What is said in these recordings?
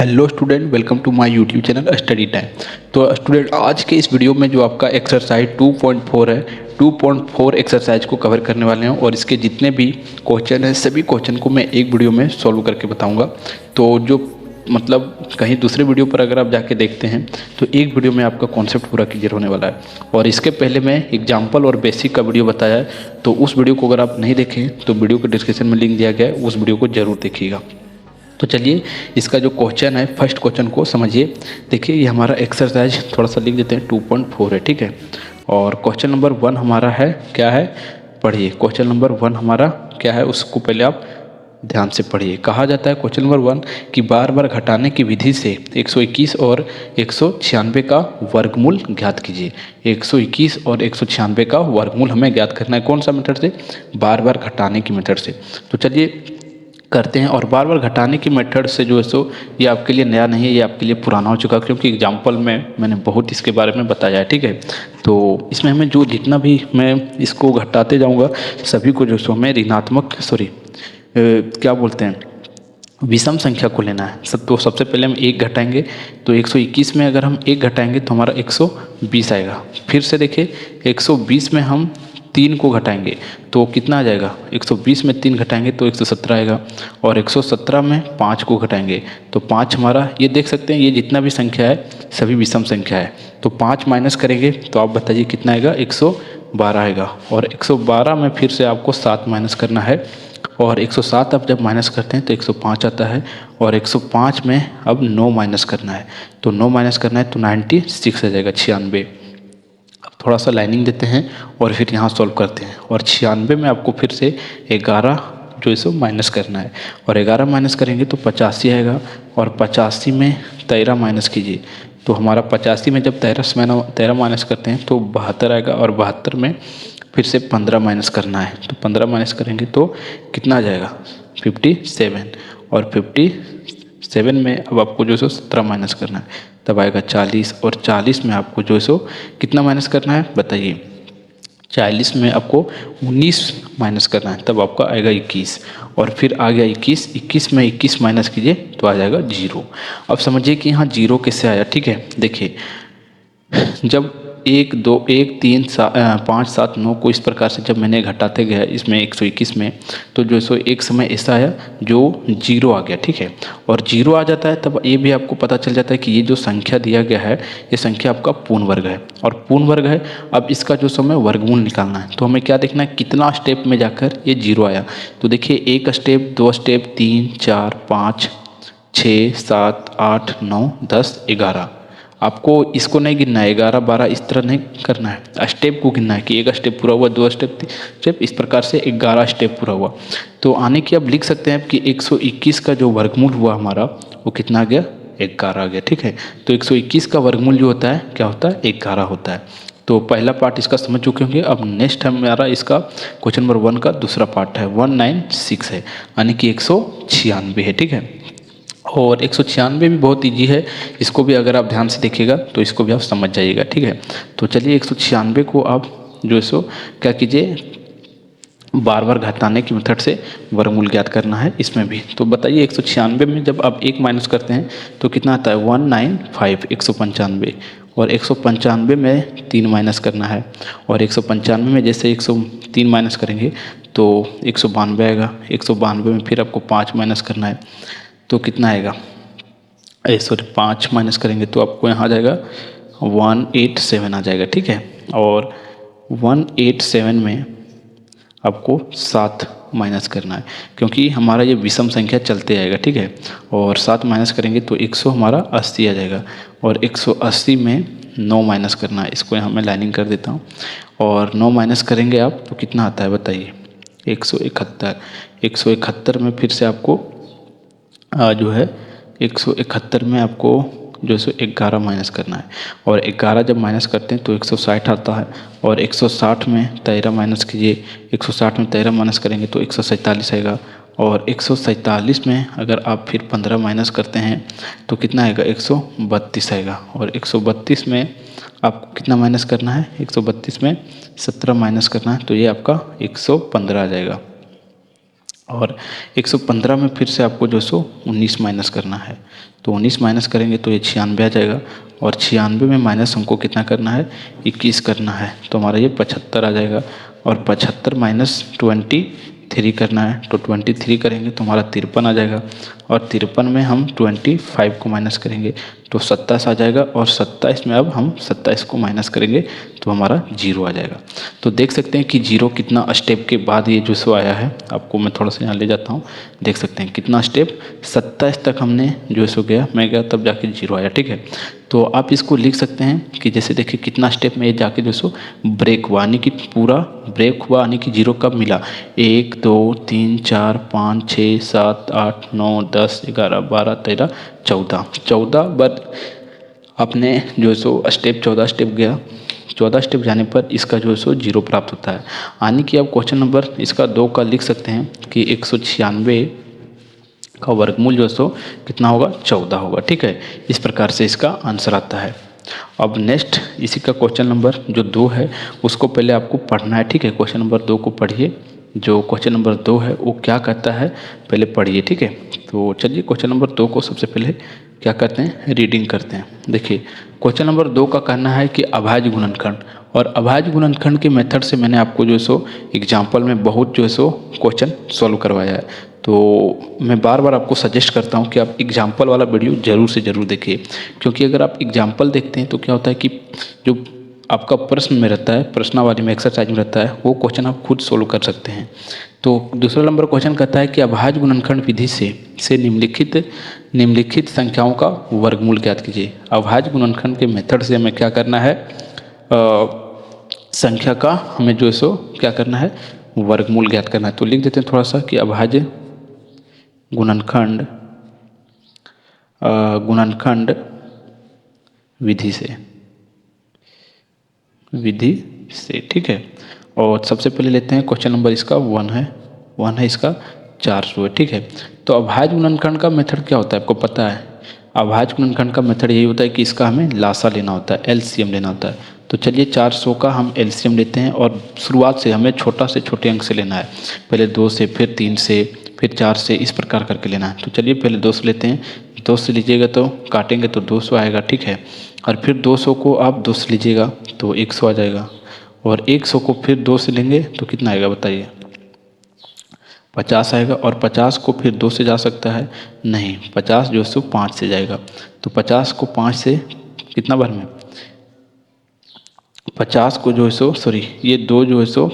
Hello student, welcome to my YouTube channel study time. तो student, आज के इस वीडियो में जो आपका एक्सरसाइज 2.4 है, 2.4 एक्सरसाइज को कवर करने वाले हैं और इसके जितने भी क्वेश्चन हैं सभी क्वेश्चन को मैं एक वीडियो में सॉल्व करके बताऊंगा। तो जो मतलब कहीं दूसरे वीडियो पर अगर आप जाके देखते हैं तो एक वीडियो में आपका कॉन्सेप्ट पूरा क्लियर होने वाला है। और इसके पहले मैं एग्जाम्पल और बेसिक का वीडियो बताया है, तो उस वीडियो को अगर आप नहीं देखें तो वीडियो के डिस्क्रिप्शन में लिंक दिया गया है, उस वीडियो को जरूर देखिएगा। तो चलिए इसका जो क्वेश्चन है, फर्स्ट क्वेश्चन को समझिए। देखिए ये हमारा एक्सरसाइज थोड़ा सा लिख देते हैं, 2.4 है, ठीक है। और क्वेश्चन नंबर 1 हमारा है, क्या है, पढ़िए। क्वेश्चन नंबर 1 हमारा क्या है उसको पहले आप ध्यान से पढ़िए। कहा जाता है क्वेश्चन नंबर 1 कि बार बार घटाने की विधि से 121 और 196 का वर्गमूल ज्ञात कीजिए। 121 और 196 का वर्गमूल हमें ज्ञात करना है। कौन सा मेथड से? बार बार घटाने की मेथड से। तो चलिए करते हैं। और बार बार घटाने की मेथड से जो है सो ये आपके लिए नया नहीं है, ये आपके लिए पुराना हो चुका है, क्योंकि एग्जाम्पल में मैंने बहुत इसके बारे में बताया है, ठीक है। तो इसमें हमें जो जितना भी मैं इसको घटाते जाऊंगा सभी को जो सो हमें ऋणात्मक क्या बोलते हैं, विषम संख्या को लेना है। तो सबसे पहले हम 1 घटाएंगे, तो 121 में अगर हम 1 घटाएंगे तो हमारा 120 आएगा। फिर से देखिए 120 में हम 3 को घटाएंगे तो कितना आ जाएगा? 120 में 3 घटाएंगे तो 117 आएगा। और 117 में 5 को घटाएंगे तो 5 हमारा, ये देख सकते हैं ये जितना भी संख्या है सभी विषम संख्या है। तो 5 माइनस करेंगे तो आप बताइए कितना आएगा? 112 आएगा। और 112 में फिर से आपको 7 माइनस करना है, और 107 आप जब माइनस करते हैं तो 105 आता है। और 105 में अब 9 माइनस करना है, तो 9 माइनस करना है तो 96 आ जाएगा, 96। अब थोड़ा सा लाइनिंग देते हैं और फिर यहाँ सॉल्व करते हैं। और 96 में आपको फिर से 11 जो है सो माइनस करना है, और 11 माइनस करेंगे तो 85 आएगा। और 85 में 13 माइनस कीजिए तो हमारा 85 में जब 13 माइनस करते हैं तो 72 आएगा। और 72 में फिर से 15 माइनस करना है, तो 15 माइनस करेंगे तो कितना आ जाएगा? 57। और 57 में अब आपको जो है सो 17 माइनस करना है, तब आएगा 40। और 40 में आपको जो है सो कितना माइनस करना है बताइए? 40 में आपको 19 माइनस करना है, तब आपका आएगा 21। और फिर आ गया 21 में 21 माइनस कीजिए तो आ जाएगा 0। अब समझिए कि यहाँ 0 कैसे आया, ठीक है। देखिए जब 1 2 1 3 5 7 9 को इस प्रकार से जब मैंने घटाते गया इसमें 121 में, तो जो सो एक समय ऐसा आया जो 0 आ गया, ठीक है। और 0 आ जाता है तब ये भी आपको पता चल जाता है कि ये जो संख्या दिया गया है ये संख्या आपका पूर्ण वर्ग है। और पूर्ण वर्ग है, अब इसका जो समय वर्गमूल निकालना है, तो हमें क्या देखना है कितना स्टेप में जाकर ये 0 आया। तो देखिए 1 स्टेप, 2 स्टेप, 3 4 5 6 7 8 9 10 11। आपको इसको नहीं गिनना है, 11 12 इस तरह नहीं करना है, स्टेप को गिनना है कि 1 स्टेप पूरा हुआ, 2 स्टेप, 3 स्टेप, इस प्रकार से 11 स्टेप पूरा हुआ। तो आने की आप लिख सकते हैं कि 121 का जो वर्गमूल हुआ हमारा वो कितना आ गया? 11 आ गया, ठीक है। तो 121 का वर्गमूल जो होता है क्या होता है? 11 होता है। तो पहला पार्ट इसका समझ चुके होंगे। अब नेक्स्ट हमारा इसका क्वेश्चन नंबर 1 का दूसरा पार्ट है, 196 है, यानी कि 196 है, ठीक है। और 196 भी बहुत इजी है, इसको भी अगर आप ध्यान से देखिएगा तो इसको भी आप समझ जाइएगा, ठीक है। तो चलिए 196 को आप जो है सो क्या कीजिए, बार बार घटाने की मेथड से वर्गमूल ज्ञात करना है इसमें भी। तो बताइए 196 में जब आप 1 माइनस करते हैं तो कितना आता है? 195, 195। और 195 में 3 माइनस करना है, और 195 में जैसे 103 माइनस करेंगे तो 192 आएगा। 192 में फिर आपको 5 माइनस करना है तो कितना आएगा? 5 माइनस करेंगे तो आपको यहाँ आ जाएगा 187 आ जाएगा, ठीक है। और 187 में आपको 7 माइनस करना है, क्योंकि हमारा ये विषम संख्या चलते आएगा, ठीक है। और 7 माइनस करेंगे तो 100 हमारा 80 आ जाएगा। और 180 में 9 माइनस करना है, इसको यहाँ मैं लाइनिंग कर देता हूँ। और 9 माइनस करेंगे आप तो कितना आता है बताइए? 171। 171 में फिर से आपको जो है 171 में आपको जो है 11 माइनस करना है। और 11 जब माइनस करते हैं तो 160 आता है। और 160 में 13 माइनस कीजिए, 160 में 13 माइनस करेंगे तो 147 आएगा। और 147 में अगर आप फिर 15 माइनस करते हैं तो कितना आएगा? 132 आएगा। और 132 में आपको कितना माइनस करना है? 132 में 17 माइनस करना है, तो ये आपका 115 आ जाएगा। और 115 में फिर से आपको जो सो 19 माइनस करना है। तो 19 माइनस करेंगे तो ये 96 आ जाएगा, और 96 में माइनस हमको कितना करना है, 21 करना है, तो हमारा ये 75 आ जाएगा। और 75 माइनस 23 करना है, तो 23 करेंगे तो हमारा 53 आ जाएगा। और 53 में हम 25 को माइनस करेंगे तो 27 आ जाएगा। और 27 में अब हम 27 को माइनस करेंगे तो हमारा 0 आ जाएगा। तो देख सकते हैं कि 0 कितना स्टेप के बाद ये जो सो आया है। आपको मैं थोड़ा सा यहाँ ले जाता हूँ, देख सकते हैं कितना स्टेप, 27 तक हमने जो सो गया, मैं गया तब जाके 0 आया। ठीक है, तो आप इसको लिख सकते हैं कि जैसे देखिए कितना स्टेप में ये जाके जो सो ब्रेक हुआ, यानी कि पूरा ब्रेक हुआ, यानी कि 0 कब मिला, 1 2 3 4 5 6 7 8 9 10 11 12 13 14 बार आपने जो सो स्टेप 14 स्टेप गया, 14 स्टेप जाने पर इसका जो है सो 0 प्राप्त होता है। यानी कि आप क्वेश्चन नंबर इसका 2 का लिख सकते हैं कि 196 का वर्गमूल जो है सो कितना होगा, 14 होगा। ठीक है, इस प्रकार से इसका आंसर आता है। अब नेक्स्ट इसी का क्वेश्चन नंबर जो 2 है उसको पहले आपको पढ़ना है। ठीक है, क्वेश्चन नंबर 2 को पढ़िए। जो क्वेश्चन नंबर 2 है वो क्या कहता है पहले पढ़िए। ठीक है, तो चलिए क्वेश्चन नंबर 2 को सबसे पहले क्या करते हैं, रीडिंग करते हैं। देखिए क्वेश्चन नंबर 2 का कहना है कि अभाज्य गुणनखंड, और अभाज्य गुणनखंड के मेथड से मैंने आपको जो है सो एग्जाम्पल में बहुत जो है सो क्वेश्चन सॉल्व करवाया है। तो मैं बार बार आपको सजेस्ट करता हूँ कि आप एग्जाम्पल वाला वीडियो ज़रूर से ज़रूर देखिए, क्योंकि अगर आप एग्जाम्पल देखते हैं तो क्या होता है कि जो आपका प्रश्न में रहता है, प्रश्नावली में एक्सरसाइज में रहता है, वो क्वेश्चन आप खुद सोल्व कर सकते हैं। तो दूसरा नंबर क्वेश्चन कहता है कि अभाज्य गुणनखंड विधि से निम्नलिखित संख्याओं का वर्गमूल ज्ञात कीजिए। अभाज्य गुणनखंड के मेथड से हमें क्या करना है, संख्या का हमें जो है सो क्या करना है, वर्गमूल ज्ञात करना है। तो लिख देते हैं थोड़ा सा कि अभाज्य गुणनखंड विधि से। ठीक है, और सबसे पहले लेते हैं क्वेश्चन नंबर इसका 1 है, इसका 400 है। ठीक है, तो अभाज्य गुणनखंड का मेथड क्या होता है आपको पता है। अभाज्य गुणनखंड का मेथड यही होता है कि इसका हमें लासा लेना होता है, एलसीएम लेना होता है। तो चलिए 400 का हम एलसीएम लेते हैं, और शुरुआत से हमें छोटा से छोटे अंक से लेना है, पहले 2 से, फिर 3 से, फिर 4 से, इस प्रकार करके लेना है। तो चलिए पहले 2 से लेते हैं, 2 से लीजिएगा तो काटेंगे तो 200 आएगा। ठीक है, और फिर 200 को आप 2 से लीजिएगा तो 100 आ जाएगा, और 100 को फिर 2 से लेंगे तो कितना आएगा बताइए, 50 आएगा। और 50 को फिर 2 से जा सकता है नहीं, 50 जो है सो 5 से जाएगा। तो 50 को 5 से कितना बार में, 50 को जो है सो सॉरी ये 2 जो है सो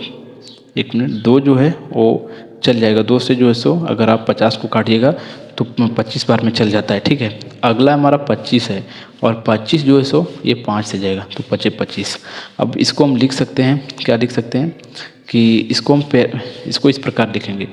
1 मिनट, 2 जो है वो चल जाएगा, 2 से जो है सो अगर आप 50 को काटिएगा तो 25 बार में चल जाता है। ठीक है, अगला हमारा 25 है, और 25 जो है सो ये 5 से जाएगा तो 25। अब इसको हम लिख सकते हैं, क्या लिख सकते हैं कि इसको इस प्रकार लिखेंगे,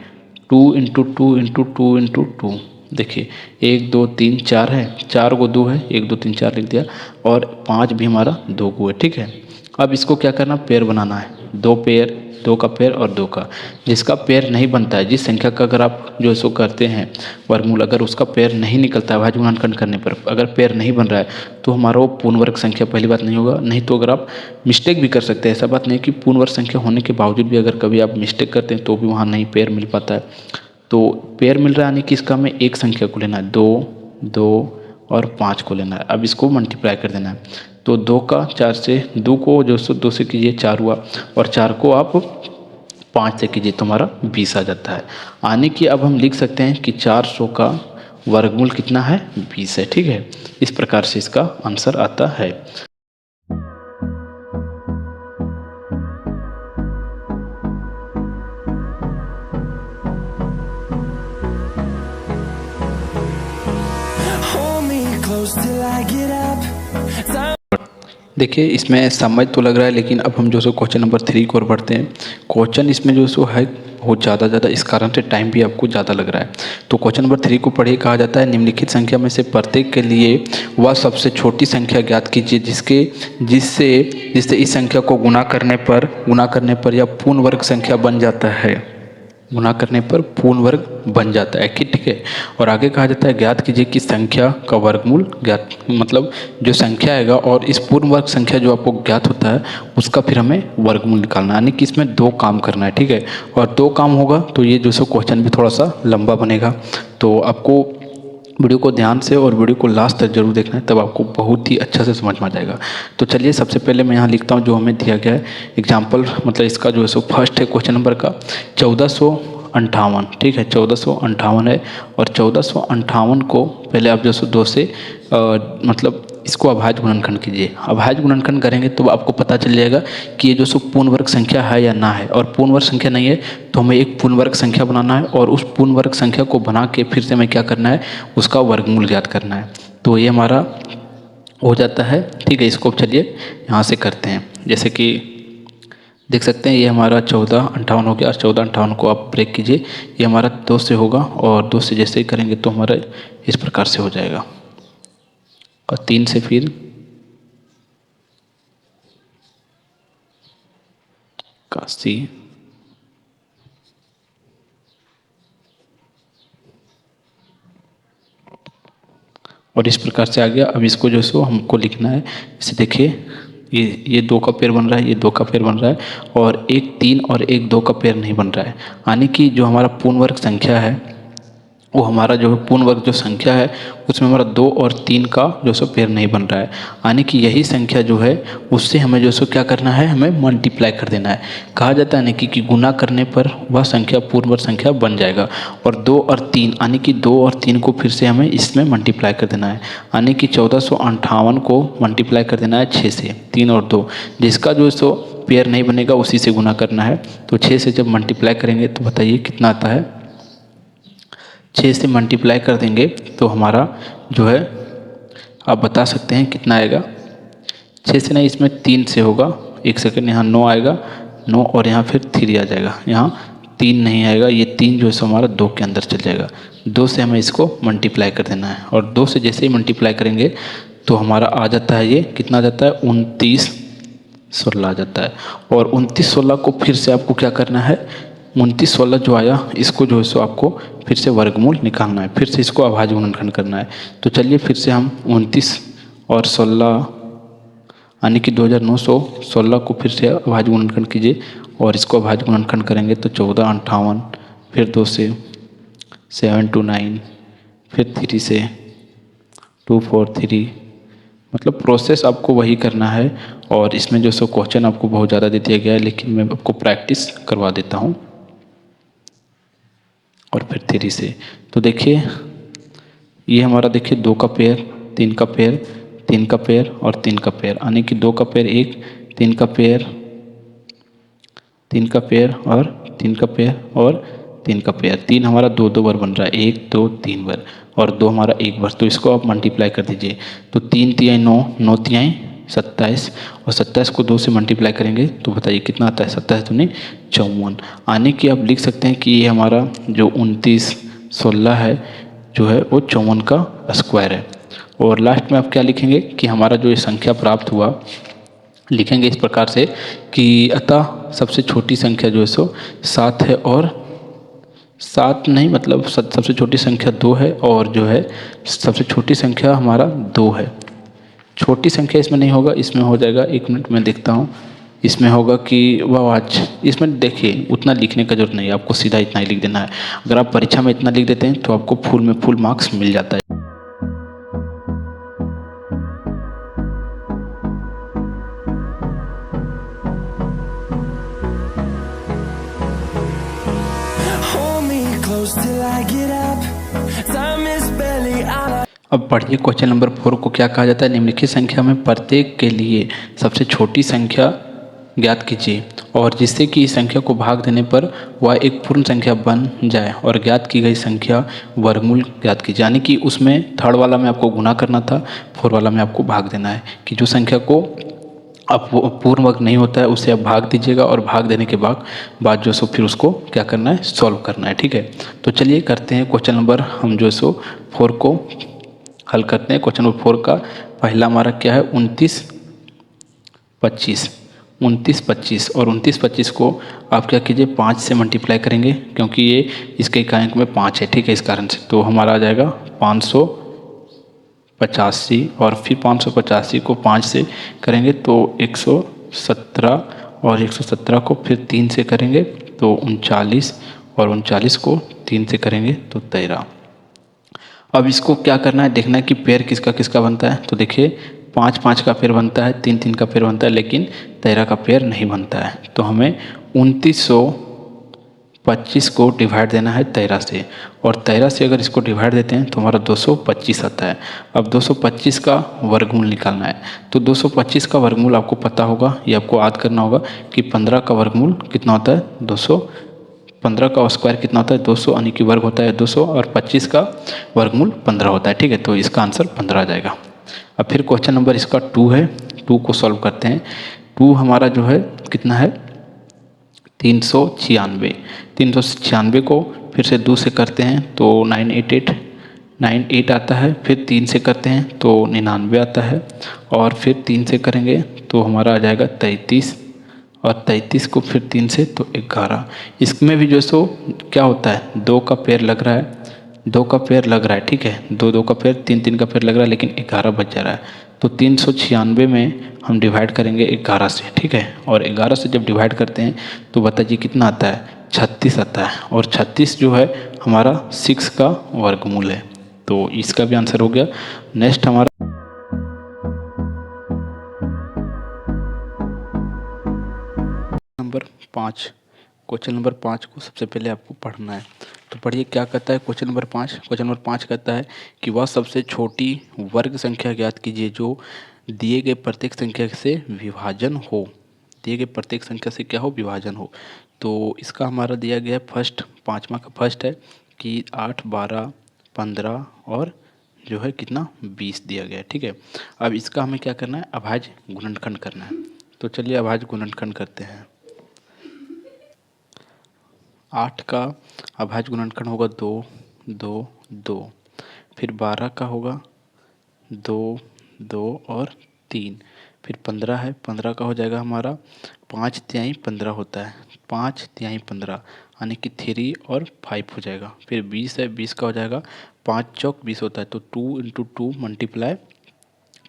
2 इंटू 2 इंटू 2 इंटू 2। देखिए 1 2 3 4 है, 4 को 2 है, 1 2 3 4 लिख दिया, और 5 भी हमारा 2 को है। ठीक है, अब इसको क्या करना, पेयर बनाना है, 2 पेयर, 2 का पेयर और 2 का। जिसका पेयर नहीं बनता है, जिस संख्या का अगर आप जो सो करते हैं वर्गमूल, अगर उसका पेयर नहीं निकलता है अभाज्य गुणनखंड करने पर, अगर पेयर नहीं बन रहा है तो हमारा वो पूर्ण वर्ग संख्या पहली बात नहीं होगा। नहीं तो अगर आप मिस्टेक भी कर सकते हैं, ऐसा बात नहीं कि पूर्ण वर्ग संख्या होने के बावजूद भी अगर कभी आप मिस्टेक करते हैं तो भी वहाँ नहीं पेयर मिल पाता है। तो पेयर मिल रहा है, यानी कि इसका हमें एक संख्या को लेना है, 2 2 और 5 को लेना है। अब इसको मल्टीप्लाई कर देना है, तो 2 का 4 से, 2 को जो सो 2 से कीजिए 4 हुआ, और 4 को आप 5 से कीजिए तो हमारा 20 आ जाता है। यानी कि अब हम लिख सकते हैं कि 400 का वर्गमूल कितना है, 20 है। ठीक है, इस प्रकार से इसका आंसर आता है। देखिए इसमें समझ तो लग रहा है, लेकिन अब हम जो सो क्वेश्चन नंबर 3 की ओर बढ़ते हैं। क्वेश्चन इसमें जो सो है बहुत ज़्यादा, इस कारण से टाइम भी आपको ज़्यादा लग रहा है। तो क्वेश्चन नंबर 3 को पढ़िए, कहा जाता है निम्नलिखित संख्या में से प्रत्येक के लिए वह सबसे छोटी संख्या ज्ञात कीजिए जिससे इस संख्या को गुणा करने पर यह पूर्ण वर्ग संख्या बन जाता है। गुना करने पर पूर्ण वर्ग बन जाता है कि ठीक है। और आगे कहा जाता है ज्ञात कीजिए कि संख्या का वर्गमूल ज्ञात, मतलब जो संख्या आएगा और इस पूर्ण वर्ग संख्या जो आपको ज्ञात होता है उसका फिर हमें वर्गमूल निकालना है, यानी कि इसमें 2 काम करना है, ठीक है। और 2 काम होगा तो ये जो सो क्वेश्चन भी थोड़ा सा लंबा बनेगा। तो आपको वीडियो को ध्यान से और वीडियो को लास्ट तक जरूर देखना है, तब आपको बहुत ही अच्छा से समझ में आ जाएगा। तो चलिए सबसे पहले मैं यहाँ लिखता हूँ जो हमें दिया गया है एग्जाम्पल, मतलब इसका जो है सो फर्स्ट है क्वेश्चन नंबर का 1458, ठीक है 1458 है। और 1458 को पहले आप जो सो 2 से मतलब इसको अभाज्य गुणनखंड कीजिए। अभाज्य गुणनखंड करेंगे तो आपको पता चल जाएगा कि ये जो सो पूर्ण वर्ग संख्या है या ना है। और पूर्ण वर्ग संख्या नहीं है तो हमें एक पूर्ण वर्ग संख्या बनाना है, और उस पूर्ण वर्ग संख्या को बना के फिर से हमें क्या करना है, उसका वर्गमूल ज्ञात करना है। तो ये हमारा हो जाता है, ठीक है। इसको चलिए यहाँ से करते हैं, जैसे कि देख सकते हैं ये हमारा 1458 हो गया। और 1458 को आप ब्रेक कीजिए, ये हमारा 2 से होगा, और 2 से जैसे ही करेंगे तो हमारा इस प्रकार से हो जाएगा। और 3 से फिर 81, और इस प्रकार से आ गया। अब इसको जो सो हमको लिखना है, इसे देखिए ये 2 का पेयर बन रहा है, ये 2 का पेयर बन रहा है, और एक 3 और एक 2 का पेयर नहीं बन रहा है। यानी कि जो हमारा पूर्ण वर्ग संख्या है वो हमारा जो पूर्ण वर्ग जो संख्या है उसमें हमारा 2 और 3 का जो सो पेयर नहीं बन रहा है। यानी कि यही संख्या जो है उससे हमें जो सो क्या करना है, हमें मल्टीप्लाई कर देना है। कहा जाता है ना कि गुना करने पर वह संख्या पूर्ण वर्ग संख्या बन जाएगा। और 2 और 3 यानी कि 2 और 3 को फिर से हमें इसमें मल्टीप्लाई कर देना है। यानी कि 1458 को मल्टीप्लाई कर देना है 6 से, 3 और 2, जिसका जो सो पेयर नहीं बनेगा उसी से गुना करना है। तो 6 से जब मल्टीप्लाई करेंगे तो बताइए कितना आता है। 6 से मल्टीप्लाई कर देंगे तो हमारा जो है आप बता सकते हैं कितना आएगा। 6 से नहीं, इसमें 3 से होगा, एक सेकंड, यहाँ 9 आएगा, 9 और यहाँ फिर 3 आ जाएगा, यहाँ 3 नहीं आएगा, ये 3 जो है हमारा 2 के अंदर चल जाएगा। 2 से हमें इसको मल्टीप्लाई कर देना है, और 2 से जैसे ही मल्टीप्लाई करेंगे तो हमारा आ जाता है, ये कितना आ जाता है 29 16 आ जाता है। और 29 16 को फिर से आपको क्या करना है, 29 16 जो आया इसको जो है सो आपको फिर से वर्गमूल निकालना है, फिर से इसको अभाज्य गुणनखंड करना है। तो चलिए फिर से हम 29 और 16 यानी कि 2916 को फिर से अभाज्य गुणनखंड कीजिए, और इसको अभाज्य गुणनखंड करेंगे तो 1458, फिर 2 से 729, फिर 3 से 243, मतलब प्रोसेस आपको वही करना है। और इसमें जो सो क्वेश्चन आपको बहुत ज़्यादा दे दिया गया है, लेकिन मैं आपको प्रैक्टिस करवा देता हूँ। और फिर 3 से, तो देखिए ये हमारा देखिए 2 का पेयर, 3 का पेयर, 3 का पेयर और 3 का पेयर, यानी कि 2 का पेयर 1, 3 का पेयर, 3 का पेयर और 3 का पेयर और 3 का पेयर। 3 हमारा 2 2 बार बन रहा है, 1 2 3 बार, और 2 हमारा 1 बार। तो इसको आप मल्टीप्लाई कर दीजिए, तो 3 तिहाई 9, 9 तिहाई 27, और 27 को 2 से मल्टीप्लाई करेंगे तो बताइए कितना आता है, 27 दूनी 54। यानी कि आप लिख सकते हैं कि ये हमारा जो 29 16 है जो है वो 54 का स्क्वायर है। और लास्ट में आप क्या लिखेंगे कि हमारा जो ये संख्या प्राप्त हुआ, लिखेंगे इस प्रकार से कि अतः सबसे छोटी संख्या जो है सो 7 है, और 7 नहीं, मतलब सबसे छोटी संख्या 2 है, और जो है सबसे छोटी संख्या हमारा 2 है। छोटी संख्या इसमें नहीं होगा, इसमें हो जाएगा, 1 मिनट में देखता हूँ, इसमें होगा कि वह आज, इसमें देखिए उतना लिखने का जरूरत नहीं है, आपको सीधा इतना ही लिख देना है। अगर आप परीक्षा में इतना लिख देते हैं तो आपको फुल में फुल मार्क्स मिल जाता है। अब पढ़िए क्वेश्चन नंबर 4 को क्या कहा जाता है। निम्नलिखित संख्या में प्रत्येक के लिए सबसे छोटी संख्या ज्ञात कीजिए, और जिससे कि इस संख्या को भाग देने पर वह एक पूर्ण संख्या बन जाए, और ज्ञात की गई संख्या वर्गमूल ज्ञात कीजिए। यानी कि उसमें थर्ड वाला में आपको गुना करना था, 4 वाला में आपको भाग देना है, कि जो संख्या को अब पूर्ण वर्ग नहीं होता है उसे आप भाग दीजिएगा, और भाग देने के बाद जो सो फिर उसको क्या करना है, सॉल्व करना है, ठीक है। तो चलिए करते हैं क्वेश्चन नंबर हम जो सो 4 को हल करते हैं। क्वेश्चन नंबर 4 का पहला हमारा क्या है, 29 25। 29 25 और 29 25 को आप क्या कीजिए 5 से मल्टीप्लाई करेंगे, क्योंकि ये इसके इकाई में 5 है, ठीक है, इस कारण से। तो हमारा आ जाएगा 585 और फिर 585 को 5 से करेंगे तो 117 और 117 को फिर 3 से करेंगे तो 39 और 39 को 3 से करेंगे तो 13। अब इसको क्या करना है, देखना है कि पेयर किसका किसका बनता है। तो देखिए 5 5 का पेयर बनता है, 3 3 का पेयर बनता है, लेकिन 13 का पेयर नहीं बनता है। तो हमें 2925 को डिवाइड देना है 13 से, और 13 से अगर इसको डिवाइड देते हैं तो हमारा 225 आता है। अब 225 का वर्गमूल निकालना है। तो 225 का वर्गमूल आपको पता होगा, ये आपको याद करना होगा कि 15 का वर्गमूल कितना होता है 15 का स्क्वायर कितना होता है 200, यानी कि वर्ग होता है 200, और 25 का वर्गमूल 15 होता है, ठीक है। तो इसका आंसर 15 आ जाएगा। अब फिर क्वेश्चन नंबर इसका 2 है, 2 को सॉल्व करते हैं। 2 हमारा जो है कितना है 396। 396 को फिर से 2 से करते हैं तो 988 आता है, फिर 3 से करते हैं तो 99 आता है, और फिर 3 से करेंगे तो हमारा आ जाएगा 33, और 33 को फिर 3 से तो 11। इसमें भी जो सो क्या होता है 2 का पेयर लग रहा है, 2 का पेयर लग रहा है, ठीक है, 2 2 का पेयर 3 3 का पेयर लग रहा है, लेकिन 11 बच जा रहा है। तो 396 में हम डिवाइड करेंगे 11 से, ठीक है, और 11 से जब डिवाइड करते हैं तो बताइए कितना आता है 36 आता है, और 36 जो है हमारा 6 का वर्गमूल है। तो इसका भी आंसर हो गया। नेक्स्ट हमारा नंबर 5, क्वेश्चन नंबर 5 को सबसे पहले आपको पढ़ना है। तो पढ़िए क्या कहता है क्वेश्चन नंबर 5। क्वेश्चन नंबर 5 कहता है कि वह सबसे छोटी वर्ग संख्या ज्ञात कीजिए जो दिए गए प्रत्येक संख्या से विभाजन हो। दिए गए प्रत्येक संख्या से क्या हो विभाजन हो। तो इसका हमारा दिया गया फर्स्ट, 5वां का फर्स्ट है कि 8 12 15 और जो है कितना 20 दिया गया है, ठीक है। अब इसका हमें क्या करना है अभाज्य गुणनखंड करना है। तो चलिए अभाज्य गुणनखंड करते हैं। 8 का अभाज्य गुणनखंड होगा 2 2 2, फिर 12 का होगा 2 2 और 3, फिर 15 है, 15 का हो जाएगा हमारा 5 तिहाई 15 होता है, 5 तिहाई 15 यानी कि 3 और 5 हो जाएगा। फिर 20 है, 20 का हो जाएगा 5 चौक 20 होता है, तो 2 इंटू 2 मल्टीप्लाई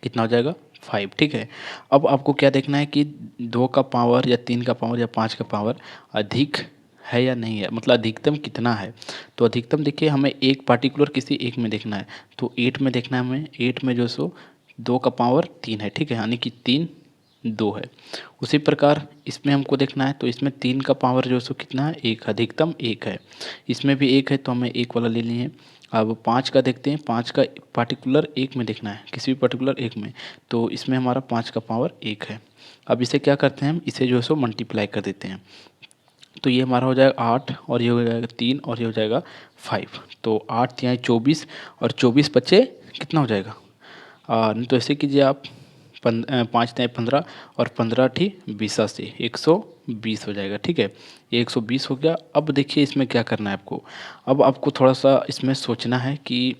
कितना हो जाएगा 5, ठीक है। अब आपको क्या देखना है कि 2 का पावर या 3 का पावर या 5 का पावर अधिक है या नहीं है, मतलब अधिकतम कितना है। तो अधिकतम देखिए हमें एक पार्टिकुलर किसी एक में देखना है, तो 8 में देखना है हमें। 8 में जो सो 2 का पावर 3 है, ठीक है, यानी कि 3 2 है। उसी प्रकार इसमें हमको देखना है, तो इसमें 3 का पावर जो सो कितना है 1, अधिकतम 1 है। इसमें भी 1 है तो हमें 1 वाला ले लिए। अब 5 का देखते हैं, 5 का पार्टिकुलर एक में देखना है, किसी भी पर्टिकुलर एक में, तो इसमें हमारा 5 का पावर 1 है। अब इसे क्या करते हैं हम, इसे जो है सो मल्टीप्लाई कर देते हैं। तो ये हमारा हो जाएगा 8, और ये हो जाएगा 3, और ये हो जाएगा 5। तो 8 तिहाई 24 और 24 बचे कितना हो जाएगा, नहीं तो ऐसे कीजिए आप 5 तिहाई 15 और 15 ठी 20 से 120 हो जाएगा, ठीक है, ये 120 हो गया। अब देखिए इसमें क्या करना है आपको। अब आपको थोड़ा सा इसमें सोचना है कि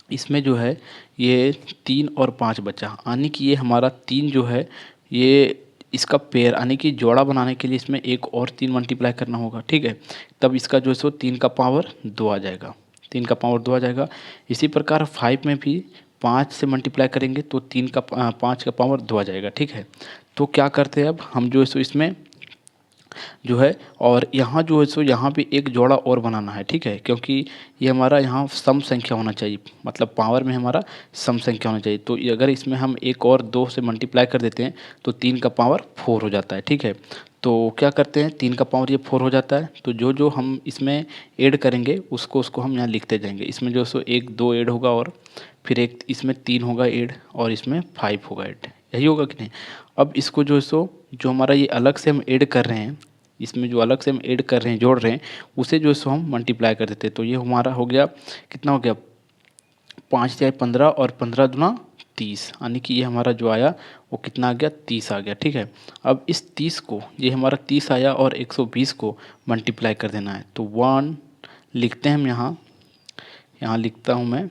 इसमें जो है ये 3 और 5 बचा, यानी कि ये हमारा 3 जो है ये इसका पेयर यानी कि जोड़ा बनाने के लिए इसमें एक और 3 मल्टीप्लाई करना होगा, ठीक है। तब इसका जो है सो 3 का पावर 2 आ जाएगा, 3 का पावर 2 आ जाएगा। इसी प्रकार 5 में भी 5 से मल्टीप्लाई करेंगे तो 5 का पावर 2 आ जाएगा, ठीक है। तो क्या करते हैं अब हम जो है सो इसमें जो है, और यहाँ जो है सो यहाँ पे एक जोड़ा और बनाना है, ठीक है, क्योंकि ये हमारा यहाँ सम संख्या होना चाहिए, मतलब पावर में हमारा सम संख्या होना चाहिए। तो अगर इसमें हम एक और 2 से मल्टीप्लाई कर देते हैं तो 3 का पावर 4 हो जाता है, ठीक है। तो क्या करते हैं 3 का पावर ये 4 हो जाता है, तो जो जो हम इसमें ऐड करेंगे उसको हम यहाँ लिखते जाएंगे। इसमें जो सो 1 2 ऐड होगा, और फिर एक इसमें 3 होगा ऐड, और इसमें 5 होगा ऐड, यही होगा कि नहीं। अब इसको जो है सो जो हमारा ये अलग से हम ऐड कर रहे हैं, इसमें जो अलग से हम ऐड कर रहे हैं जोड़ रहे हैं, उसे जो है सो हम मल्टीप्लाई कर देते हैं। तो ये हमारा हो गया कितना हो गया 5 तिहाई 15 और 15 दूना 30, यानी कि ये हमारा जो आया वो कितना आ गया 30 आ गया, ठीक है। अब इस 30 को, ये हमारा 30 आया और 120 को मल्टीप्लाई कर देना है। तो 1 लिखते हैं हम यहाँ, यहाँ लिखता हूँ मैं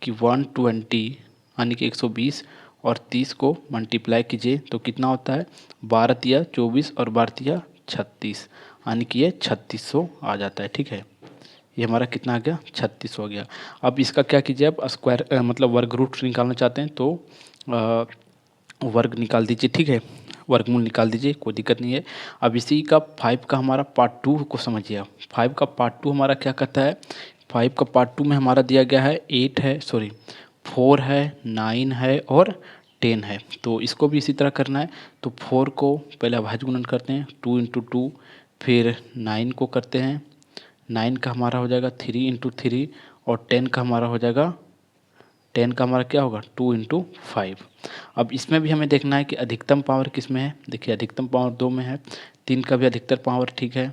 कि 120 यानी कि 120, और 30 को मल्टीप्लाई कीजिए तो कितना होता है 12 तिया 24 और 12 तिया 36, यानी कि ये 3600 आ जाता है। ठीक है, ये हमारा कितना आ गया 36 हो गया। अब इसका क्या कीजिए, आप स्क्वायर मतलब वर्ग रूट निकालना चाहते हैं तो वर्ग निकाल दीजिए। ठीक है, वर्गमूल निकाल दीजिए, कोई दिक्कत नहीं है। अब इसी का 5 का हमारा पार्ट 2 को समझिए आप। 5 का पार्ट 2 हमारा क्या कहता है, 5 का पार्ट 2 में हमारा दिया गया है 8 है, सॉरी 4 है, 9 है और 10 है। तो इसको भी इसी तरह करना है। तो 4 को पहले अभाज्य गुणन करते हैं 2 इंटू 2, फिर 9 को करते हैं, 9 का हमारा हो जाएगा 3 इंटू 3 और 10 का हमारा हो जाएगा 10 का हमारा क्या होगा 2 इंटू 5। अब इसमें भी हमें देखना है कि अधिकतम पावर किस में है। देखिए अधिकतम पावर 2 में है, 3 का भी अधिकतम पावर ठीक है,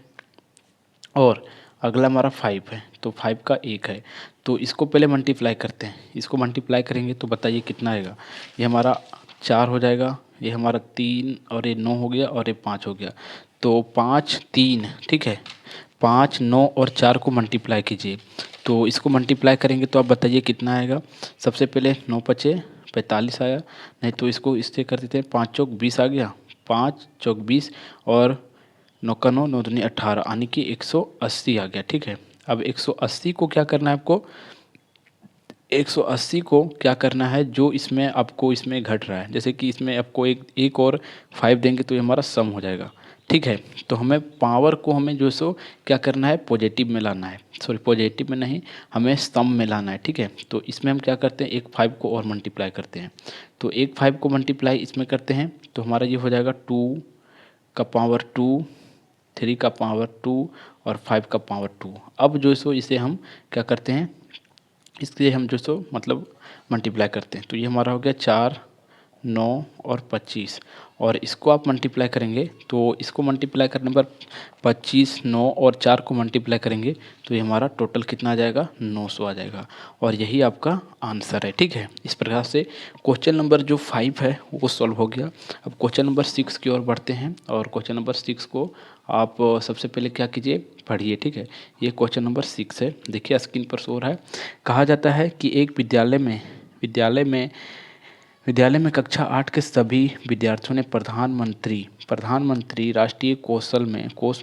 और अगला हमारा 5 है तो 5 का 1 है। तो इसको पहले मल्टीप्लाई करते हैं, इसको मल्टीप्लाई करेंगे तो बताइए कितना आएगा। ये हमारा 4 हो जाएगा, ये हमारा 3 और ये 9 हो गया और ये 5 हो गया। तो 5 3, ठीक है, 5 9 और 4 को मल्टीप्लाई कीजिए। तो इसको मल्टीप्लाई करेंगे तो आप बताइए कितना आएगा। सबसे पहले 9 पचे 45 आया, नहीं तो इसको इससे कर देते हैं 5 चौक 20 आ गया, 5 चौक 20 और 9 का 9 9 दूनी 18, यानी कि 180 आ गया। ठीक है, अब 180 को क्या करना है आपको, 180 को क्या करना है, जो इसमें आपको इसमें घट रहा है, जैसे कि इसमें आपको एक और 5 देंगे तो ये हमारा सम हो जाएगा। ठीक है, तो हमें पावर को हमें जो सो क्या करना है पॉजिटिव में लाना है, सॉरी पॉजिटिव में नहीं, हमें सम में लाना है। ठीक है, तो इसमें हम क्या करते हैं एक 5 को और मल्टीप्लाई करते हैं। तो एक 5 को मल्टीप्लाई इसमें करते हैं तो हमारा ये हो जाएगा 2 का पावर 2, 3 का पावर 2 और 5 का पावर 2। अब जो सो इसे हम क्या करते हैं, इसलिए हम जो सो मतलब मल्टीप्लाई करते हैं। तो ये हमारा हो गया 4 9 और 25, और इसको आप मल्टीप्लाई करेंगे तो इसको मल्टीप्लाई करने पर 25 9 और 4 को मल्टीप्लाई करेंगे तो ये हमारा टोटल कितना आ जाएगा 900 आ जाएगा, और यही आपका आंसर है। ठीक है, इस प्रकार से क्वेश्चन नंबर जो 5 है वो सॉल्व हो गया। अब क्वेश्चन नंबर 6 की ओर बढ़ते हैं, और क्वेश्चन नंबर 6 को आप सबसे पहले क्या कीजिए पढ़िए। ठीक है, ये क्वेश्चन नंबर 6 है, देखिए स्क्रीन पर शो रहा है। कहा जाता है कि एक विद्यालय में कक्षा 8 के सभी विद्यार्थियों ने प्रधानमंत्री राष्ट्रीय कोष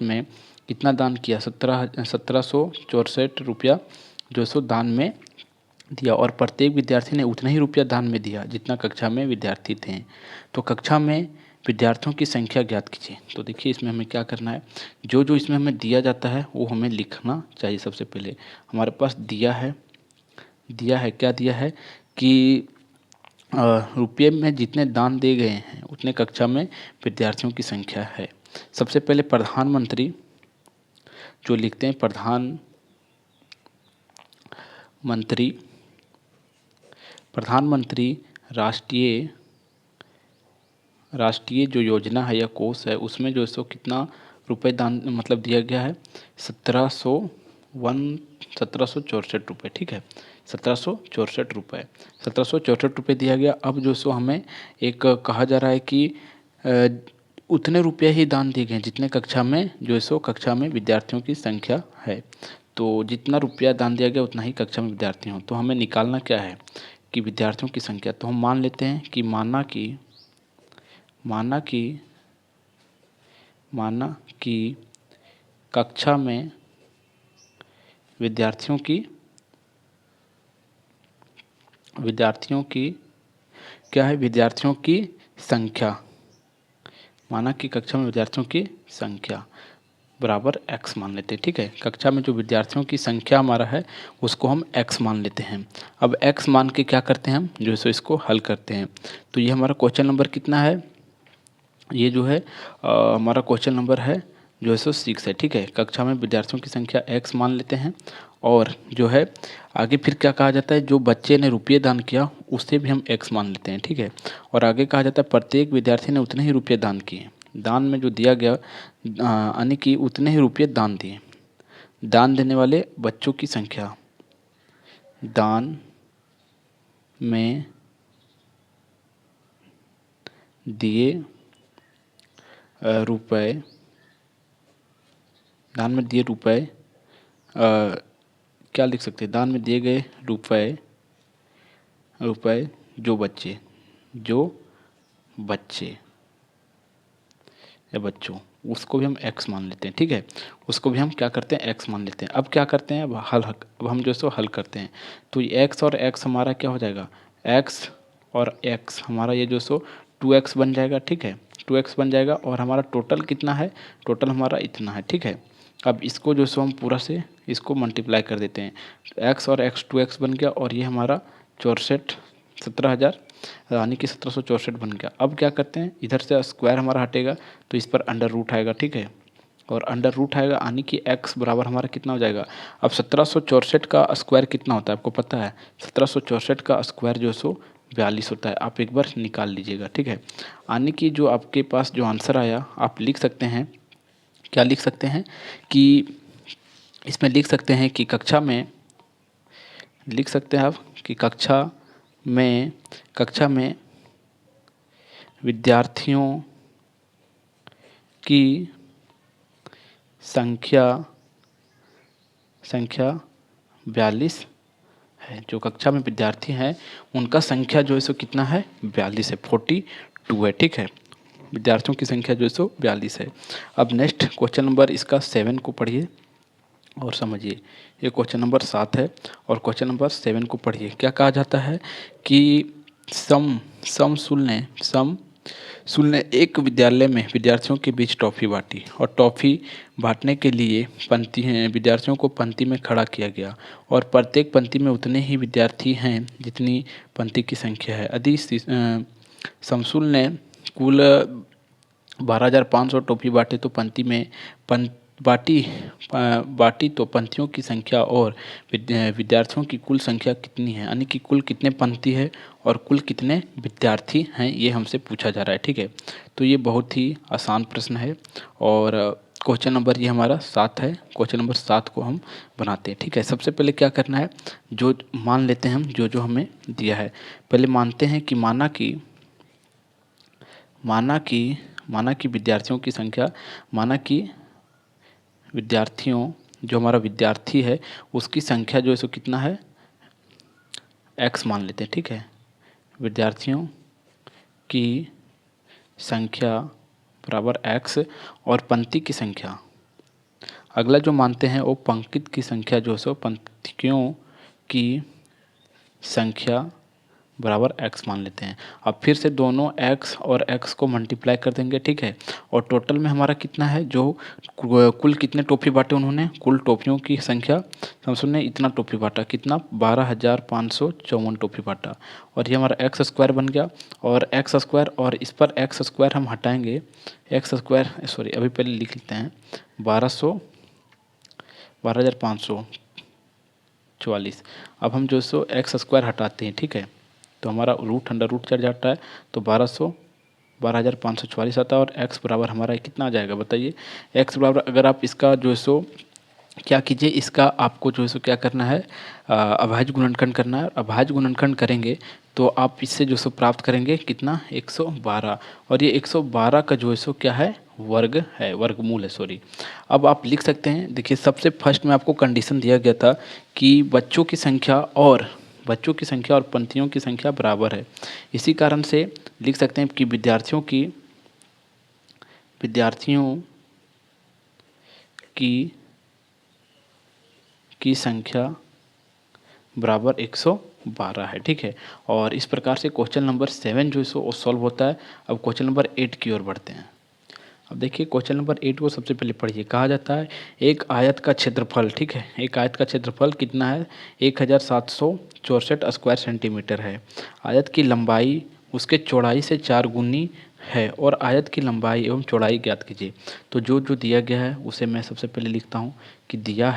में कितना दान किया, 1764 रुपया जो सो दान में दिया, और प्रत्येक विद्यार्थी ने उतना ही रुपया दान में दिया जितना कक्षा में विद्यार्थी थे। तो कक्षा में विद्यार्थियों की संख्या ज्ञात कीजिए। तो देखिए इसमें हमें क्या करना है, जो जो इसमें हमें दिया जाता है वो हमें लिखना चाहिए। सबसे पहले हमारे पास दिया है क्या दिया है कि रुपये में जितने दान दिए गए हैं उतने कक्षा में विद्यार्थियों की संख्या है। सबसे पहले प्रधानमंत्री जो लिखते हैं, प्रधानमंत्री राष्ट्रीय जो योजना है या कोष है उसमें जो सो कितना रुपए दान मतलब दिया गया है 1764 रुपये। ठीक है, 1764 रुपये दिया गया। अब जो सो हमें एक कहा जा रहा है कि उतने रुपये ही दान दिए गए जितने कक्षा में जो सो कक्षा में विद्यार्थियों की संख्या है। तो जितना रुपया दान दिया गया उतना ही कक्षा में विद्यार्थी हों। तो हमें निकालना क्या है कि विद्यार्थियों की संख्या। तो हम मान लेते हैं कि माना कि कक्षा में विद्यार्थियों की क्या है, विद्यार्थियों की संख्या, माना कि कक्षा में विद्यार्थियों की संख्या बराबर x मान लेते हैं। ठीक है, कक्षा में जो विद्यार्थियों की संख्या हमारा है उसको हम x मान लेते हैं। अब x मान के क्या करते हैं हम जो सो इसको हल करते हैं। तो ये हमारा क्वेश्चन नंबर कितना है, ये जो है हमारा क्वेश्चन नंबर है जो है सो 6 है। ठीक है, कक्षा में विद्यार्थियों की संख्या x मान लेते हैं, और जो है आगे फिर क्या कहा जाता है, जो बच्चे ने रुपये दान किया उससे भी हम x मान लेते हैं। ठीक है, और आगे कहा जाता है प्रत्येक विद्यार्थी ने उतने ही रुपये दान किए, दान में जो दिया गया यानी कि उतने ही रुपये दान दिए। दान देने वाले बच्चों की संख्या, दान में दिए रुपए क्या लिख सकते हैं, दान में दिए गए रुपए जो बच्चे जो बच्चे या बच्चों, उसको भी हम x मान लेते हैं, ठीक है। उसको भी हम क्या करते हैं, x मान लेते हैं। अब क्या करते हैं, अब हम जो है सो हल करते हैं। तो ये x और x हमारा क्या हो जाएगा, x और x हमारा ये जो सो 2x बन जाएगा, ठीक है। 2x बन जाएगा और हमारा टोटल कितना है, टोटल हमारा इतना है, ठीक है। अब इसको जो सो हम पूरा से इसको मल्टीप्लाई कर देते हैं। x और x 2x बन गया और ये हमारा 17,000 यानी कि 1764 बन गया। अब क्या करते हैं, इधर से स्क्वायर हमारा हटेगा तो इस पर अंडर रूट आएगा, ठीक है। और अंडर रूट आएगा यानी कि x बराबर हमारा कितना हो जाएगा। अब 1764 का स्क्वायर कितना होता है आपको पता है, 1764 का स्क्वायर जो सो 42 होता है। आप एक बार निकाल लीजिएगा, ठीक है। यानी कि जो आपके पास जो आंसर आया आप लिख सकते हैं, क्या लिख सकते हैं कि इसमें लिख सकते हैं कि कक्षा में, लिख सकते हैं आप कि कक्षा में विद्यार्थियों की संख्या 42 है। जो कक्षा में विद्यार्थी हैं उनका संख्या जो है सो कितना है, 42 है, 42 है, ठीक है। विद्यार्थियों की संख्या जो है सो 42 है। अब नेक्स्ट क्वेश्चन नंबर इसका 7 को पढ़िए और समझिए। ये क्वेश्चन नंबर 7 है और क्वेश्चन नंबर 7 को पढ़िए। क्या कहा जाता है कि समशुल ने एक विद्यालय में विद्यार्थियों के बीच टॉफ़ी बांटी और टॉफ़ी बांटने के लिए विद्यार्थियों को पंक्ति में खड़ा किया गया और प्रत्येक पंक्ति में उतने ही विद्यार्थी हैं जितनी पंक्ति की संख्या है। यदि शमसुल ने कुल 12,500 टोपी बांटे तो पंक्ति में बाटी तो पंक्तियों की संख्या और विद्यार्थियों की कुल संख्या कितनी है, यानी कि कुल कितने पंक्ति है और कुल कितने विद्यार्थी हैं, ये हमसे पूछा जा रहा है, ठीक है। तो ये बहुत ही आसान प्रश्न है और क्वेश्चन नंबर ये हमारा 7 है। क्वेश्चन नंबर 7 को हम बनाते हैं, ठीक है। सबसे पहले क्या करना है, जो मान लेते हैं हम जो हमें दिया है। पहले मानते हैं कि माना कि विद्यार्थियों की संख्या, माना कि विद्यार्थियों, जो हमारा विद्यार्थी है उसकी संख्या जो है सो कितना है, x मान लेते हैं, ठीक है। विद्यार्थियों की संख्या बराबर x और पंक्ति की संख्या, अगला जो मानते हैं वो पंक्ति की संख्या जो है सो पंक्तियों की संख्या बराबर x मान लेते हैं। अब फिर से दोनों x और x को मल्टीप्लाई कर देंगे, ठीक है। और टोटल में हमारा कितना है, जो कुल कितने टोपी बांटे उन्होंने, कुल टोपियों की संख्या शमसुल ने इतना टोपी बांटा, कितना 12,554 टोपी बांटा और ये हमारा एक्स स्क्वायर बन गया। और एक्स स्क्वायर और इस पर एक्स स्क्वायर हम हटाएंगे, एक्स स्क्वायर सॉरी अभी पहले लिख लेते हैं 12,544। अब हम जो सो एक्स स्क्वायर हटाते हैं, ठीक है। तो हमारा रूट अंडर रूट चढ़ जाता है तो 12,544 आता है और x बराबर हमारा कितना आ जाएगा बताइए। x बराबर अगर आप इसका जो है सो क्या कीजिए, इसका आपको जो है सो क्या करना है, अभाज्य गुणनखंड करना है। अभाज्य गुणनखंड करेंगे तो आप इससे जो सो प्राप्त करेंगे कितना, 112। और ये 112 का जो है सो क्या है, वर्ग है, वर्गमूल है, सॉरी। अब आप लिख सकते हैं, देखिए सबसे फर्स्ट में आपको कंडीशन दिया गया था कि बच्चों की संख्या और पंक्तियों की संख्या बराबर है। इसी कारण से लिख सकते हैं कि विद्यार्थियों की संख्या बराबर 112 है, ठीक है। और इस प्रकार से क्वेश्चन नंबर 7 जो है सो सॉल्व होता है। अब क्वेश्चन नंबर 8 की ओर बढ़ते हैं। अब देखिए क्वेश्चन नंबर 8 को सबसे पहले पढ़िए। कहा जाता है एक आयत का क्षेत्रफल, ठीक है, एक आयत का क्षेत्रफल कितना है, 1,764 स्क्वायर सेंटीमीटर है। आयत की लंबाई उसके चौड़ाई से 4 गुनी है और आयत की लंबाई एवं चौड़ाई ज्ञात कीजिए। तो जो दिया गया है उसे मैं सबसे पहले लिखता हूँ कि दिया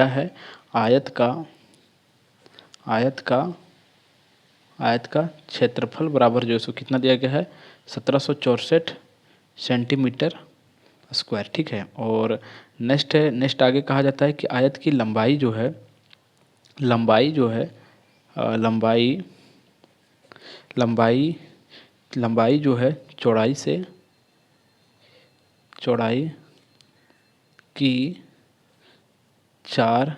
है आयत का क्षेत्रफल बराबर जो है सो कितना दिया गया है, 1764 सेंटीमीटर स्क्वायर, ठीक है। और नेक्स्ट आगे कहा जाता है कि आयत की लंबाई जो है लंबाई जो है चौड़ाई की 4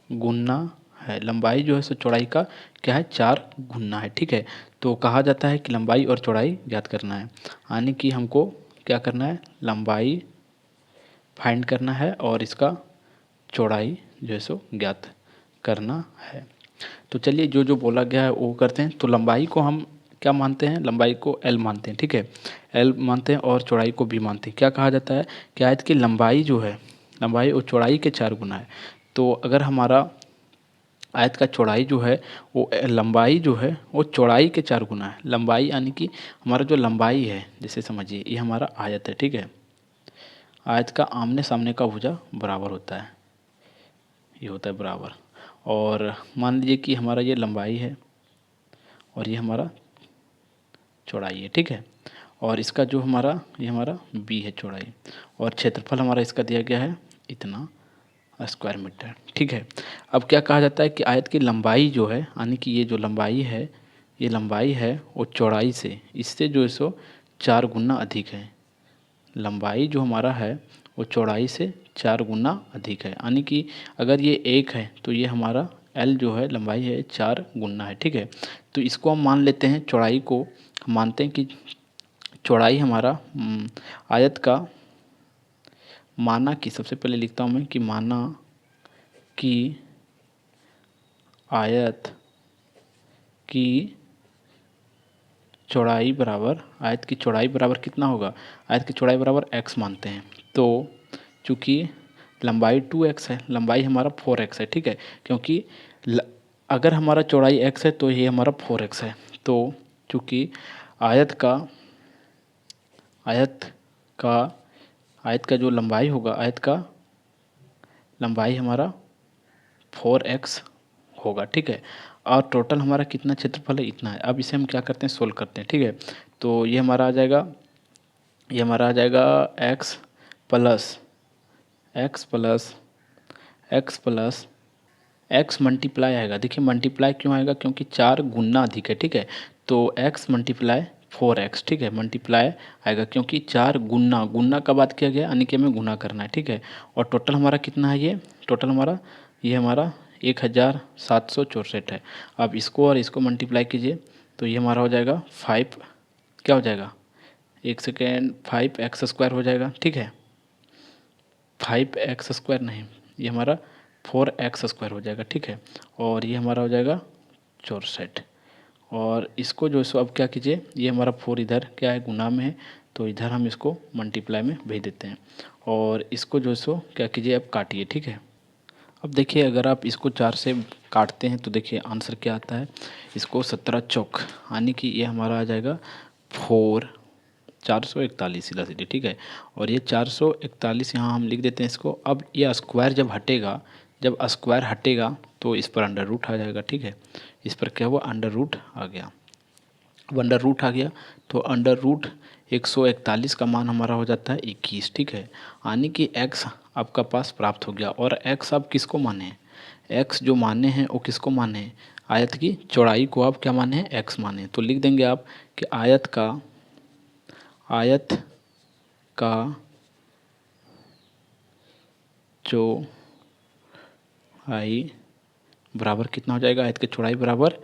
गुना है। लंबाई जो है सो चौड़ाई का क्या है 4 गुना है। ठीक है, तो कहा जाता है कि लंबाई और चौड़ाई ज्ञात करना है, यानी कि हमको क्या करना है, लंबाई फाइंड करना है और इसका चौड़ाई जो है सो ज्ञात करना है। तो चलिए जो जो बोला गया है वो करते हैं। तो लंबाई को हम क्या मानते हैं, लंबाई को L मानते हैं। ठीक है, L मानते हैं और चौड़ाई को B मानते हैं। क्या कहा जाता है कि आयत की लंबाई जो है, लंबाई और चौड़ाई के 4 गुना है। तो अगर हमारा आयत का चौड़ाई जो है वो लंबाई जो है वो चौड़ाई के 4 गुना है। लंबाई यानी कि हमारा जो लंबाई है, जैसे समझिए ये हमारा आयत है। ठीक है, आयत का आमने सामने का भुजा बराबर होता है, ये होता है बराबर। और मान लीजिए कि हमारा ये लंबाई है और ये हमारा चौड़ाई है। ठीक है, और इसका जो हमारा ये हमारा B है चौड़ाई, और क्षेत्रफल हमारा इसका दिया गया है इतना स्क्वायर मीटर। ठीक है, अब क्या कहा जाता है कि आयत की लंबाई जो है, यानी कि ये जो लंबाई है, ये लंबाई है वो चौड़ाई से, इससे जो है सो 4 गुना अधिक है। लंबाई जो हमारा है वो चौड़ाई से 4 गुना अधिक है, यानी कि अगर ये 1 है तो ये हमारा L जो है लंबाई है 4 गुना है। ठीक है, तो इसको हम मान लेते हैं, चौड़ाई को हम मानते हैं कि चौड़ाई हमारा आयत का माना कि, सबसे पहले लिखता हूँ मैं कि माना कि आयत की चौड़ाई बराबर, आयत की चौड़ाई बराबर कितना होगा, आयत की चौड़ाई बराबर x मानते हैं। तो चूँकि लंबाई 2x है, लंबाई हमारा 4x है। ठीक है, क्योंकि अगर हमारा चौड़ाई x है तो ये हमारा 4x है। तो चूँकि आयत का जो लंबाई होगा, आयत का लंबाई हमारा 4x होगा। ठीक है, और टोटल हमारा कितना क्षेत्रफल है, इतना है। अब इसे हम क्या करते हैं, सोल्व करते हैं। ठीक है, तो ये हमारा आ जाएगा, ये हमारा आ जाएगा x प्लस x मल्टीप्लाई आएगा। देखिए मल्टीप्लाई क्यों आएगा, क्योंकि 4 गुना अधिक है। ठीक है, तो x मल्टीप्लाई 4x। ठीक है, मल्टीप्लाई आएगा क्योंकि 4 गुना, गुना का बात किया गया यानी कि हमें गुना करना है। ठीक है, और टोटल हमारा कितना है, ये टोटल हमारा, ये हमारा 1764 है। अब इसको और इसको मल्टीप्लाई कीजिए तो ये हमारा हो जाएगा 5, क्या हो जाएगा, एक सेकेंड, 5x स्क्वायर हो जाएगा। ठीक है, 5x स्क्वायर नहीं, ये हमारा 4x स्क्वायर हो जाएगा। ठीक है, और ये हमारा हो जाएगा 64। और इसको जो सो अब क्या कीजिए, ये हमारा 4 इधर क्या है, गुना में है, तो इधर हम इसको मल्टीप्लाई में भेज देते हैं। और इसको जो सो क्या कीजिए, अब काटिए। ठीक है, अब देखिए अगर आप इसको 4 से काटते हैं तो देखिए आंसर क्या आता है, इसको 17 चौक, यानी कि ये हमारा आ जाएगा 441 सीधा सीधी। ठीक है, और ये 441 यहाँ हम लिख देते हैं इसको। अब ये स्क्वायर जब हटेगा, जब स्क्वायर हटेगा तो इस पर अंडर रूट आ जाएगा। ठीक है, इस पर क्या हुआ, अंडर रूट आ गया। अब अंडर रूट आ गया तो अंडर रूट 141 का मान हमारा हो जाता है 21। ठीक है, यानी कि x आपका पास प्राप्त हो गया। और x आप किसको माने, x जो माने हैं वो किसको माने हैं, आयत की चौड़ाई को आप क्या माने हैं, x माने। तो लिख देंगे आप कि आयत का चौड़ाई बराबर कितना हो जाएगा, आयत की चौड़ाई बराबर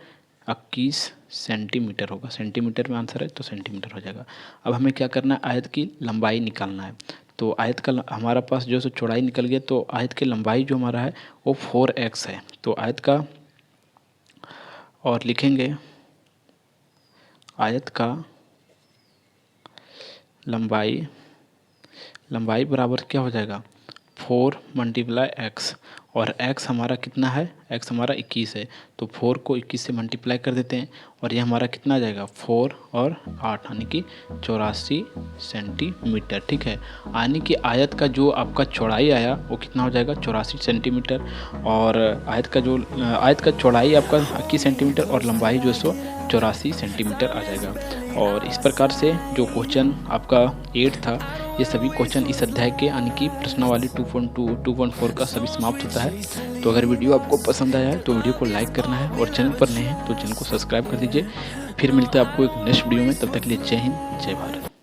21 सेंटीमीटर होगा। सेंटीमीटर में आंसर है तो सेंटीमीटर हो जाएगा। अब हमें क्या करना है, आयत की लंबाई निकालना है। तो आयत का हमारा पास जो सो चौड़ाई निकल गया, तो आयत की लंबाई जो हमारा है वो 4x है। तो आयत का, और लिखेंगे आयत का लंबाई बराबर क्या हो जाएगा, 4 मल्टीप्लाई x, और x हमारा कितना है, x हमारा 21 है, तो 4 को 21 से मल्टीप्लाई कर देते हैं, और ये हमारा कितना आ जाएगा, 4 और 8 यानी कि 84 सेंटीमीटर। ठीक है, यानी कि आयत का जो आपका चौड़ाई आया वो कितना हो जाएगा, 84 सेंटीमीटर, और आयत का चौड़ाई आपका 21 सेंटीमीटर और लंबाई जो सो 84 सेंटीमीटर आ जाएगा। और इस प्रकार से जो क्वेश्चन आपका 8 था, ये सभी क्वेश्चन इस अध्याय के यानी कि प्रश्नावली 2.2 2.4 का सभी समाप्त होता है। तो अगर वीडियो आपको पसंद आया है तो वीडियो को लाइक करना है, और चैनल पर नए हैं तो चैनल को सब्सक्राइब कर दीजिए। फिर मिलते हैं आपको एक नेक्स्ट वीडियो में, तब तक के लिए जय हिंद, जय भारत।